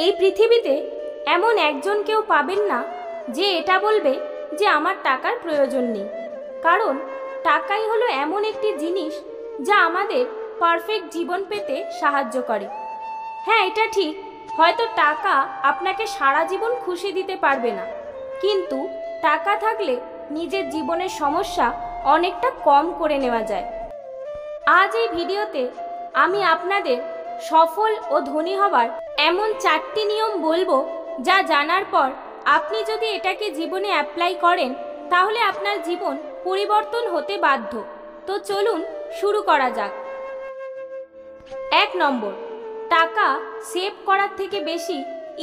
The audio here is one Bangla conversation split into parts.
এই পৃথিবীতে এমন একজন কেউ পাবেন না যে এটা বলবে যে আমার টাকার প্রয়োজন নেই। কারণ টাকাই হলো এমন একটি জিনিস যা আমাদের পারফেক্ট জীবন পেতে সাহায্য করে। হ্যাঁ, এটা ঠিক, হয়তো টাকা আপনাকে সারা জীবন খুশি দিতে পারবে না, কিন্তু টাকা থাকলে নিজের জীবনের সমস্যা অনেকটা কম করে নেওয়া যায়। আজ এই ভিডিওতে আমি আপনাদের সফল ও ধনী হবার এমন 4টি নিয়ম বলবো, যা জানার পর আপনি যদি এটাকে জীবনে অ্যাপ্লাই করেন তাহলে আপনার জীবন পরিবর্তন হতে বাধ্য। তো চলুন শুরু করা যাক। 1 নম্বর, টাকা সেভ করার থেকে বেশি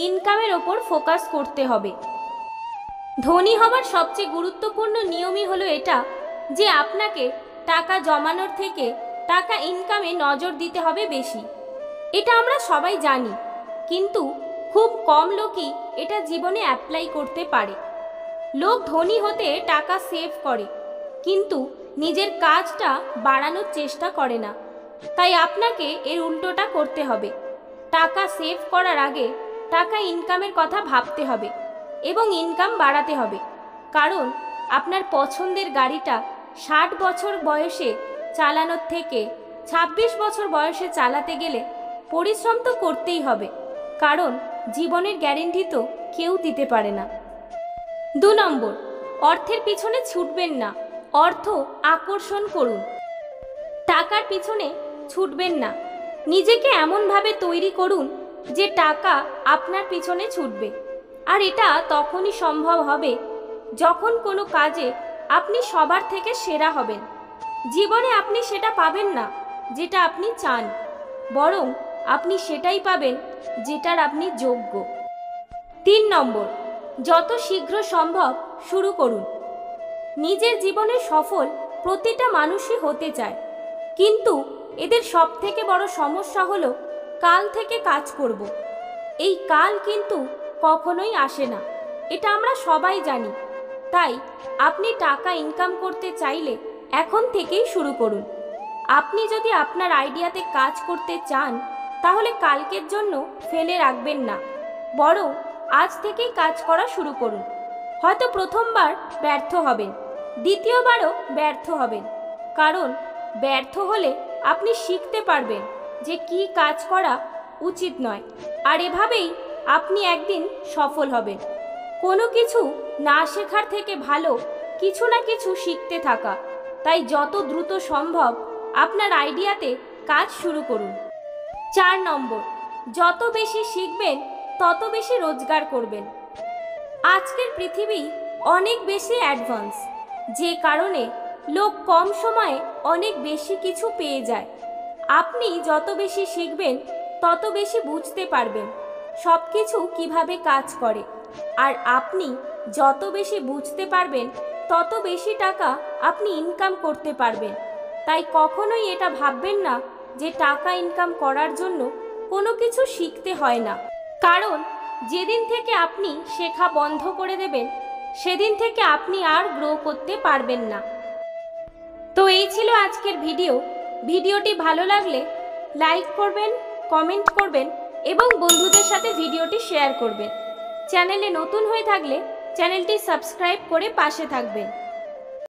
ইনকামের ওপর ফোকাস করতে হবে। ধনী হবার সবচেয়ে গুরুত্বপূর্ণ নিয়মই হলো এটা যে আপনাকে টাকা জমানোর থেকে টাকা ইনকামে নজর দিতে হবে বেশি। এটা আমরা সবাই জানি, কিন্তু খুব কম লোকই এটা জীবনে অ্যাপ্লাই করতে পারে। লোক ধনী হতে টাকা সেভ করে, কিন্তু নিজের কাজটা বাড়ানোর চেষ্টা করে না। তাই আপনাকে এর উল্টোটা করতে হবে। টাকা সেভ করার আগে টাকা ইনকামের কথা ভাবতে হবে এবং ইনকাম বাড়াতে হবে। কারণ আপনার পছন্দের গাড়িটা 60 বছর বয়সে চালানোর থেকে 26 বছর বয়সে চালাতে গেলে পরিশ্রম তো করতেই হবে, কারণ জীবনের গ্যারেন্টি তো কেউ দিতে পারে না। 2 নম্বর, অর্থের পিছনে ছুটবেন না, অর্থ আকর্ষণ করুন। টাকার পিছনে ছুটবেন না, নিজেকে এমনভাবে তৈরি করুন যে টাকা আপনার পিছনে ছুটবে। আর এটা তখনই সম্ভব হবে যখন কোনো কাজে আপনি সবার থেকে সেরা হবেন। জীবনে আপনি সেটা পাবেন না যেটা আপনি চান, বরং আপনি সেটাই পাবেন যেটার আপনি যোগ্য। 3 নম্বর, যত শীঘ্র সম্ভব শুরু করুন। নিজের জীবনে সফল প্রতিটা মানুষই হতে চায়, কিন্তু এদের সবথেকে বড় সমস্যা হলো কাল থেকে কাজ করব। এই কাল কিন্তু কখনোই আসে না, এটা আমরা সবাই জানি। তাই আপনি টাকা ইনকাম করতে চাইলে এখন থেকেই শুরু করুন। আপনি যদি আপনার আইডিয়াতে কাজ করতে চান তাহলে কালকের জন্য ফেলে রাখবেন না, বরং আজ থেকেই কাজ করা শুরু করুন। হয়তো প্রথমবার ব্যর্থ হবেন, দ্বিতীয়বারও ব্যর্থ হবেন, কারণ ব্যর্থ হলে আপনি শিখতে পারবেন যে কি কাজ করা উচিত নয়। আর এভাবেই আপনি একদিন সফল হবেন। কোনো কিছু না শেখার থেকে ভালো কিছু না কিছু শিখতে থাকা। তাই যত দ্রুত সম্ভব আপনার আইডিয়াতে কাজ শুরু করুন। 4 নম্বর, যত বেশি শিখবেন তত বেশি রোজগার করবেন। আজকের পৃথিবী অনেক বেশি অ্যাডভান্স, যে কারণে লোক কম সময়ে অনেক বেশি কিছু পেয়ে যায়। আপনি যত বেশি শিখবেন তত বেশি বুঝতে পারবেন সব কিছু কীভাবে কাজ করে। আর আপনি যত বেশি বুঝতে পারবেন তত বেশি টাকা আপনি ইনকাম করতে পারবেন। তাই কখনোই এটা ভাববেন না যে টাকা ইনকাম করার জন্য কোনো কিছু শিখতে হয় না, কারণ যেদিন থেকে আপনি শেখা বন্ধ করে দেবেন সেদিন থেকে আপনি আর গ্রো করতে পারবেন না। তো এই ছিল আজকের ভিডিওটি ভালো লাগলে লাইক করবেন, কমেন্ট করবেন এবং বন্ধুদের সাথে ভিডিওটি শেয়ার করবেন। চ্যানেলে নতুন হয়ে থাকলে চ্যানেলটি সাবস্ক্রাইব করে পাশে থাকবেন।